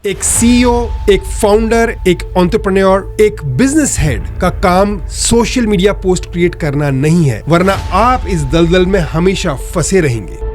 एक सीईओ, एक फाउंडर, एक एंटरप्रेन्योर, एक बिजनेस हेड का काम सोशल मीडिया पोस्ट क्रिएट करना नहीं है, वरना आप इस दलदल में हमेशा फंसे रहेंगे।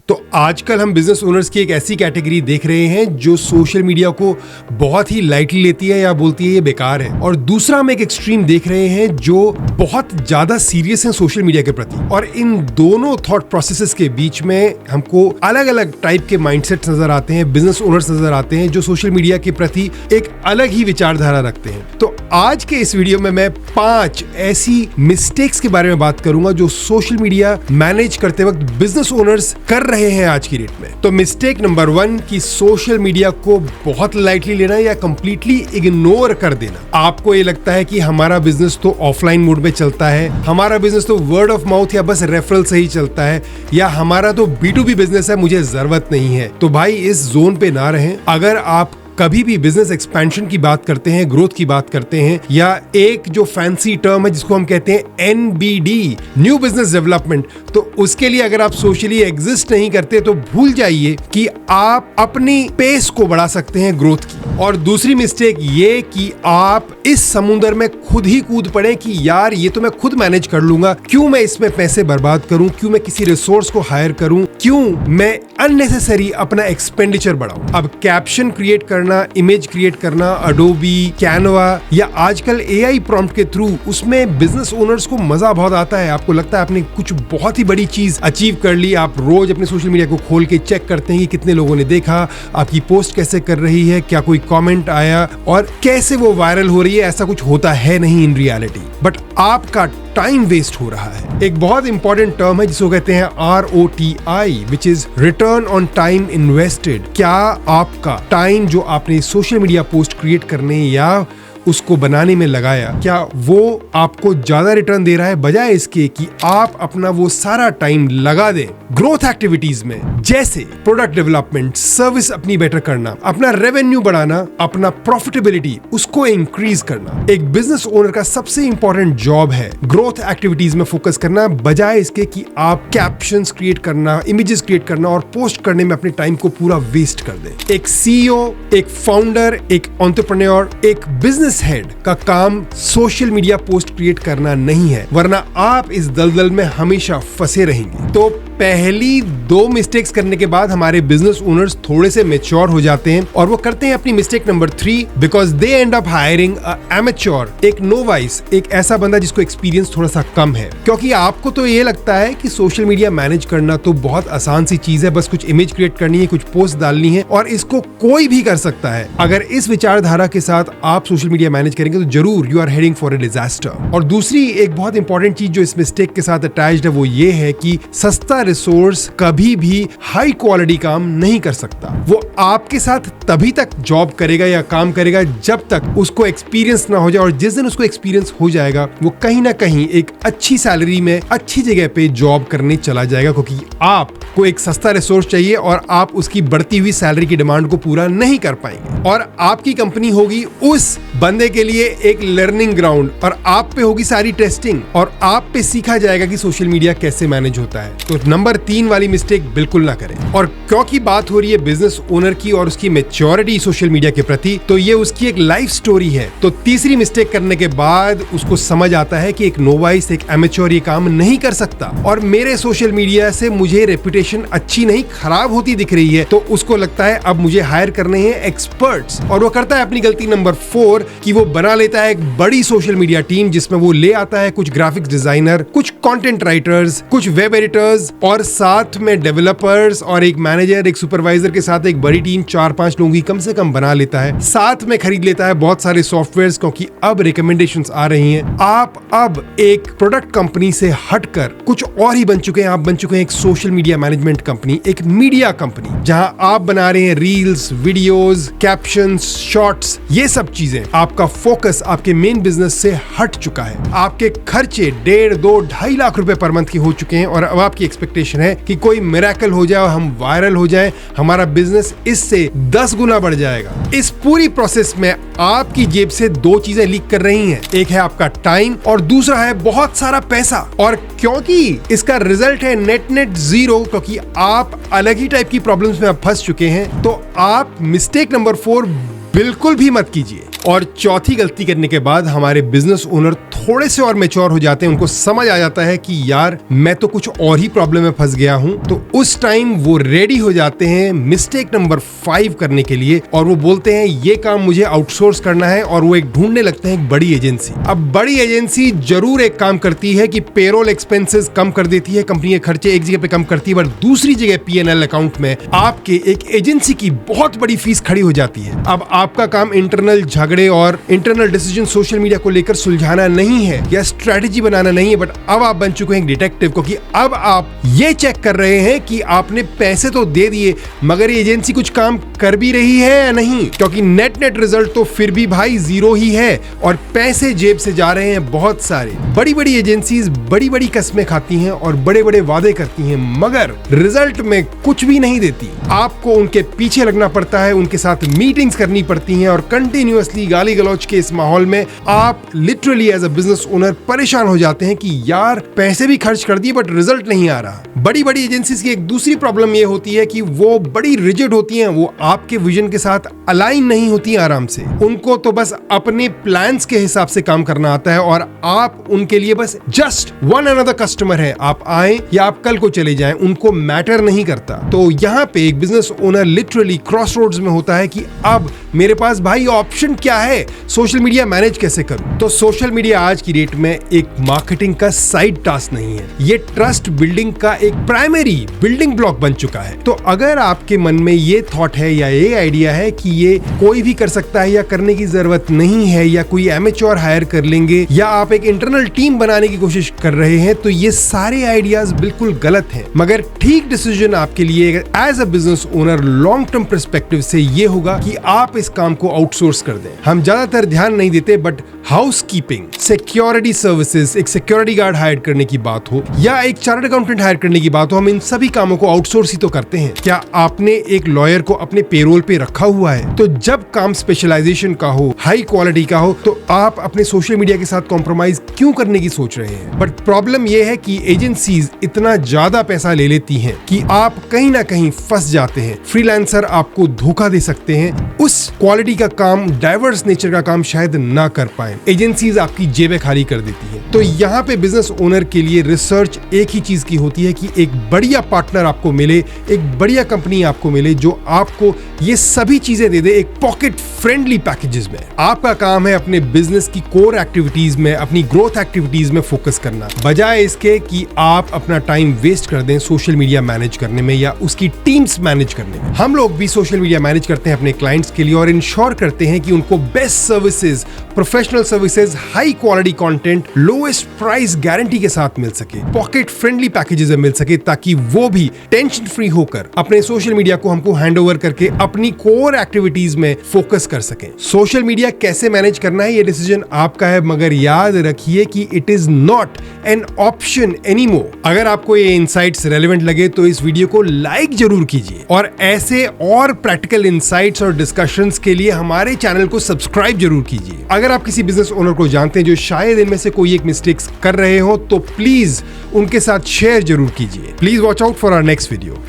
तो आजकल हम बिजनेस ओनर्स की एक ऐसी कैटेगरी देख रहे हैं जो सोशल मीडिया को बहुत ही लाइटली लेती है या बोलती है ये बेकार है, और दूसरा हम एक एक्सट्रीम देख रहे हैं जो बहुत ज्यादा सीरियस है सोशल मीडिया के प्रति। और इन दोनों थॉट प्रोसेसेस के बीच में हमको अलग अलग टाइप के माइंडसेट्स नजर आते हैं, बिजनेस ओनर्स नजर आते हैं जो सोशल मीडिया के प्रति एक अलग ही विचारधारा रखते हैं। तो आज के इस वीडियो में मैं 5 ऐसी मिस्टेक्स के बारे में बात करूंगा जो सोशल मीडिया मैनेज करते वक्त बिजनेस ओनर्स कर रहे हैं आज की डेट में। तो मिस्टेक नंबर 1 कि सोशल मीडिया को बहुत लाइटली लेना या कंप्लीटली इग्नोर कर देना। आपको ये लगता है कि हमारा बिजनेस तो ऑफलाइन मोड में चलता है, हमारा बिजनेस तो वर्ड ऑफ माउथ या बस रेफरल से ही चलता है, या हमारा तो B2B बिजनेस है, मुझे जरूरत नहीं है। तो भाई इस जोन पे ना रहें। अगर आप कभी भी बिजनेस एक्सपेंशन की बात करते हैं, ग्रोथ की बात करते हैं, या एक जो फैंसी टर्म है जिसको हम कहते हैं NBD, न्यू बिजनेस डेवलपमेंट, तो उसके लिए अगर आप सोशली एग्जिस्ट नहीं करते तो भूल जाइए कि आप अपनी पेस को बढ़ा सकते हैं ग्रोथ की। और दूसरी मिस्टेक ये कि आप इस समुद्र में खुद ही कूद पड़े कि यार ये तो मैं खुद मैनेज कर लूंगा, क्यों मैं इसमें पैसे बर्बाद करूं, क्यों मैं किसी रिसोर्स को हायर करूं, क्यों मैं अननेसेसरी अपना एक्सपेंडिचर बढ़ाऊं। अब कैप्शन क्रिएट करना, इमेज क्रिएट करना, अडोबी, कैनवा या आजकल AI प्रॉम्प्ट के थ्रू, उसमें बिजनेस ओनर्स को मजा बहुत आता है। आपको लगता है आपने कुछ बहुत ही बड़ी चीज अचीव कर ली। आप रोज अपने सोशल मीडिया को खोल के चेक करते हैं कि कितने लोगों ने देखा, आपकी पोस्ट कैसे कर रही है, क्या कोई कमेंट आया और कैसे वो वायरल हो रही है। ऐसा कुछ होता है नहीं इन रियलिटी, बट आपका टाइम वेस्ट हो रहा है। एक बहुत इंपॉर्टेंट टर्म है जिसको कहते हैं ROTI, which is return on time invested. क्या आपका टाइम जो आपने सोशल मीडिया पोस्ट क्रिएट करने या उसको बनाने में लगाया, क्या वो आपको ज्यादा रिटर्न दे रहा है, बजाय इसके कि आप अपना वो सारा टाइम लगा दें ग्रोथ एक्टिविटीज में, जैसे प्रोडक्ट डेवलपमेंट, सर्विस अपनी बेटर करना, अपना रेवेन्यू बढ़ाना, अपना प्रॉफिटेबिलिटी उसको इंक्रीज करना। एक बिजनेस ओनर का सबसे इंपॉर्टेंट जॉब है ग्रोथ एक्टिविटीज में फोकस करना, बजाय इसके कि आप कैप्शंस क्रिएट करना, इमेजेस क्रिएट करना और पोस्ट करने में अपने टाइम को पूरा वेस्ट कर दें। एक सीईओ, एक फाउंडर, एक एंटरप्रेन्योर, एक बिजनेस हेड का काम सोशल मीडिया पोस्ट क्रिएट करना नहीं है, वरना आप इस दलदल में हमेशा फंसे रहेंगे। तो पहली 2 मिस्टेक्स करने के बाद हमारे बिजनेस ओनर्स थोड़े से मैच्योर हो जाते हैं और वो करते हैं अपनी mistake number 3, because they and up hiring a amateur, एक नोवाइस, एक ऐसा बंदा जिसको एक्सपीरियंस थोड़ा सा कम है। क्योंकि आपको तो ये लगता है कि सोशल मीडिया मैनेज करना तो बहुत आसान सी चीज है, बस कुछ इमेज क्रिएट करनी है, कुछ पोस्ट डालनी है और इसको कोई भी कर सकता है। अगर इस विचारधारा के साथ आप सोशल मीडिया मैनेज करेंगे तो जरूर you are heading for a disaster. और दूसरी एक बहुत इंपॉर्टेंट चीज जो इस मिस्टेक के साथ अटैच्ड है वो ये है कि सस्ता रिसोर्स कभी भी हाई क्वालिटी काम नहीं कर सकता। वो आपके साथ तभी तक जॉब करेगा या काम करेगा जब तक उसको एक्सपीरियंस ना हो जाए, और जिस दिन उसको एक्सपीरियंस हो जाएगा वो कहीं ना कहीं एक अच्छी सैलरी में अच्छी जगह पे जॉब करने चला जाएगा, क्योंकि आपको एक सस्ता रिसोर्स चाहिए और आप उसकी बढ़ती हुई सैलरी की डिमांड को पूरा नहीं कर पाएंगे। और आपकी कंपनी होगी उस बंदे के लिए एक लर्निंग ग्राउंड, और आप पे होगी सारी टेस्टिंग और आप पे सीखा जाएगा कि सोशल मीडिया कैसे मैनेज होता है। तो नंबर 3 वाली मिस्टेक बिल्कुल ना करें। और क्योंकि बात हो रही है बिजनेस ओनर की और उसकी मैच्योरिटी सोशल मीडिया के प्रति, तो ये उसकी एक लाइफ स्टोरी है। तो तीसरी मिस्टेक करने के बाद उसको समझ आता है कि एक नोवाइस, एक एमेच्योर ये काम नहीं कर सकता और मेरे सोशल मीडिया से मुझे रेपुटेशन अच्छी नहीं खराब होती दिख रही है, तो उसको लगता है अब मुझे हायर करने हैं एक्सपर्ट्स। और वो करता है अपनी गलती नंबर 4 कि वो बना लेता है एक बड़ी सोशल मीडिया टीम, जिसमें वो ले आता है कुछ ग्राफिक्स डिजाइनर, कुछ कंटेंट राइटर्स, कुछ वेब एडिटर्स और साथ में डेवलपर्स और एक मैनेजर, एक सुपरवाइजर के साथ एक बड़ी टीम 4-5 लोगों की कम से कम बना लेता है। साथ में खरीद लेता है बहुत सारे सॉफ्टवेयर्स, क्योंकि अब रिकमेंडेशंस आ रही हैं। आप अब एक प्रोडक्ट कंपनी से हटकर कुछ और ही बन चुके हैं। आप बन चुके हैं एक सोशल मीडिया मैनेजमेंट कंपनी, एक मीडिया कंपनी, जहां आप बना रहे हैं रील्स, वीडियोस, कैप्शंस, शॉर्ट्स, ये सब चीजें। आपका फोकस आपके मेन बिजनेस से हट चुका है। आपके खर्चे 1.5-2-2.5 लाख रुपए पर मंथ के हो चुके हैं और अब आपकी एक्सपेक्टेशन एक्सपेक्टेशन है कि कोई मिरेकल हो जाए और हम वायरल हो जाए, हमारा बिजनेस इससे 10 गुना बढ़ जाएगा। इस पूरी प्रोसेस में आपकी जेब से दो चीजें लीक कर रही हैं, एक है आपका टाइम और दूसरा है बहुत सारा पैसा। और क्योंकि इसका रिजल्ट है नेट जीरो, क्योंकि आप अलग ही टाइप की प्रॉब्लम्स में अब फंस चुके हैं, तो आप मिस्टेक नंबर 4 बिल्कुल भी मत कीजिए। और चौथी गलती करने के बाद हमारे बिजनेस ओनर थोड़े से और मैच्योर हो जाते हैं, उनको समझ आ जाता है कि यार मैं तो कुछ और ही प्रॉब्लम में फंस गया हूं, तो उस टाइम वो रेडी हो जाते हैं मिस्टेक नंबर 5 करने के लिए और वो बोलते हैं ये काम मुझे आउटसोर्स करना है और वो एक ढूंढने लगते हैं एक बड़ी एजेंसी। अब बड़ी एजेंसी जरूर एक काम करती है कि पेरोल एक्सपेंसेस कम कर देती है, कंपनी के खर्चे एक जगह पे कम करती है, बट दूसरी जगह P&L अकाउंट में आपके एक एजेंसी की बहुत बड़ी फीस खड़ी हो जाती है। अब आपका काम इंटरनल झगड़े और इंटरनल डिसीजन सोशल मीडिया को लेकर सुलझाना नहीं है या स्ट्रेटेजी बनाना नहीं है, बट अब आप बन चुके हैं डिटेक्टिव, क्योंकि अब आप ये चेक कर रहे हैं कि आपने पैसे तो दे दिए मगर ये एजेंसी कुछ काम कर भी रही है या नहीं, क्योंकि नेट रिजल्ट तो फिर भी भाई जीरो ही है और पैसे जेब से जा रहे हैं बहुत सारे। बड़ी बड़ी एजेंसीज बड़ी बड़ी कस्में खाती हैं और बड़े बड़े वादे करती हैं मगर रिजल्ट में कुछ भी नहीं देती। आपको उनके पीछे लगना पड़ता है, उनके साथ मीटिंग्स करनी पड़ती हैं और कंटिन्यूअसली गाली गलौज के इस माहौल में आप literally as a business owner परेशान हो जाते हैं कि यार पैसे भी खर्च कर दिए बट रिजल्ट नहीं आ रहा। बड़ी बड़ी एजेंसीज की एक दूसरी प्रॉब्लम ये होती है कि वो बड़ी रिजिड होती हैं, वो आपके विजन के साथ अलाइन नहीं होती आराम से। उनको तो बस अपने प्लान्स के हिसाब से काम करना आता है और आप उनके लिए बस जस्ट वन अनदर कस्टमर है, आप आए या आप कल को चले जाएं, उनको मैटर नहीं करता। तो यहाँ पे एक बिजनेस ओनर लिटरली क्रॉसरोड्स में होता है कि अब मेरे पास भाई ऑप्शन क्या है, सोशल मीडिया मैनेज कैसे करूं। तो सोशल मीडिया आज की डेट में एक मार्केटिंग का साइड टास्क नहीं है, ये ट्रस्ट बिल्डिंग का एक प्राइमरी बिल्डिंग ब्लॉक बन चुका है। तो अगर आपके मन में ये थॉट है या ये आइडिया है कि ये कोई भी कर सकता है या करने की जरूरत नहीं है या कोई एमेच्योर हायर कर लेंगे या आप एक इंटरनल टीम बनाने की कोशिश कर रहे हैं, तो ये सारे आइडियाज बिल्कुल गलत हैं। मगर ठीक डिसीजन आपके लिए as a business owner long term perspective से ये होगा कि आप इस काम को आउटसोर्स कर दें। हम ज्यादातर ध्यान नहीं देते बट हाउसकीपिंग, सिक्योरिटी सर्विसेज, एक सिक्योरिटी गार्ड हायर करने की बात हो या एक चार्टर्ड अकाउंटेंट हायर करने की बात हो, हम इन सभी कामों को आउटसोर्स ही तो करते हैं। क्या आपने एक लॉयर को अपने पेरोल पे रखा हुआ है? तो जब काम स्पेशलाइजेशन का हो, हाई क्वालिटी का हो, तो आप अपने सोशल मीडिया के साथ कॉम्प्रोमाइज क्यों करने की सोच रहे हैं? बट प्रॉब्लम यह है कि एजेंसीज इतना ज्यादा पैसा ले लेती हैं कि आप कहीं ना कहीं फंस जाते हैं। फ्रीलांसर आपको धोखा दे सकते हैं, उस क्वालिटी का काम, डाइवर्स नेचर का काम शायद ना कर पाए। एजेंसीज आपकी जेबें खाली कर देती हैं। तो यहाँ पे बिजनेस ओनर के लिए रिसर्च एक ही चीज की होती है कि एक बढ़िया पार्टनर आपको मिले, एक बढ़िया कंपनी आपको मिले जो आपको ये सभी चीजें दे दे एक पॉकेट फ्रेंडली पैकेजेस में। आपका काम है अपने बिजनेस की कोर एक्टिविटीज में, अपनी ग्रोथ एक्टिविटीज में फोकस करना, बजाय इसके कि आप अपना टाइम वेस्ट कर दें सोशल मीडिया मैनेज करने में या उसकी टीम्स मैनेज करने में। हम लोग भी सोशल मीडिया मैनेज करते हैं अपने क्लाइंट्स के लिए और इंश्योर करते हैं कि उनको best services, professional services, high quality content, lowest price guarantee के साथ मिल सके, पॉकेट फ्रेंडली पैकेजेस में मिल सके, ताकि वो भी टेंशन फ्री होकर अपने सोशल मीडिया को हमको हैंडओवर करके अपनी कोर एक्टिविटीज में फोकस कर सकें। सोशल मीडिया कैसे मैनेज करना है ये डिसीजन आपका है, मगर याद रखिए कि it is not an option anymore. अगर आपको ये इनसाइट्स रेलेवेंट लगे तो इस वीडियो को लाइक जरूर कीजिए और ऐसे और प्रैक्टिकल इनसाइट्स और डिस्कशंस के लिए हमारे चैनल को सब्सक्राइब जरूर कीजिए। अगर आप किसी बिजनेस ओनर को जानते हैं जो शायद इनमें से कोई एक मिस्टेक्स कर रहे हो तो प्लीज उनके साथ शेयर जरूर कीजिए। Please watch out for our next video.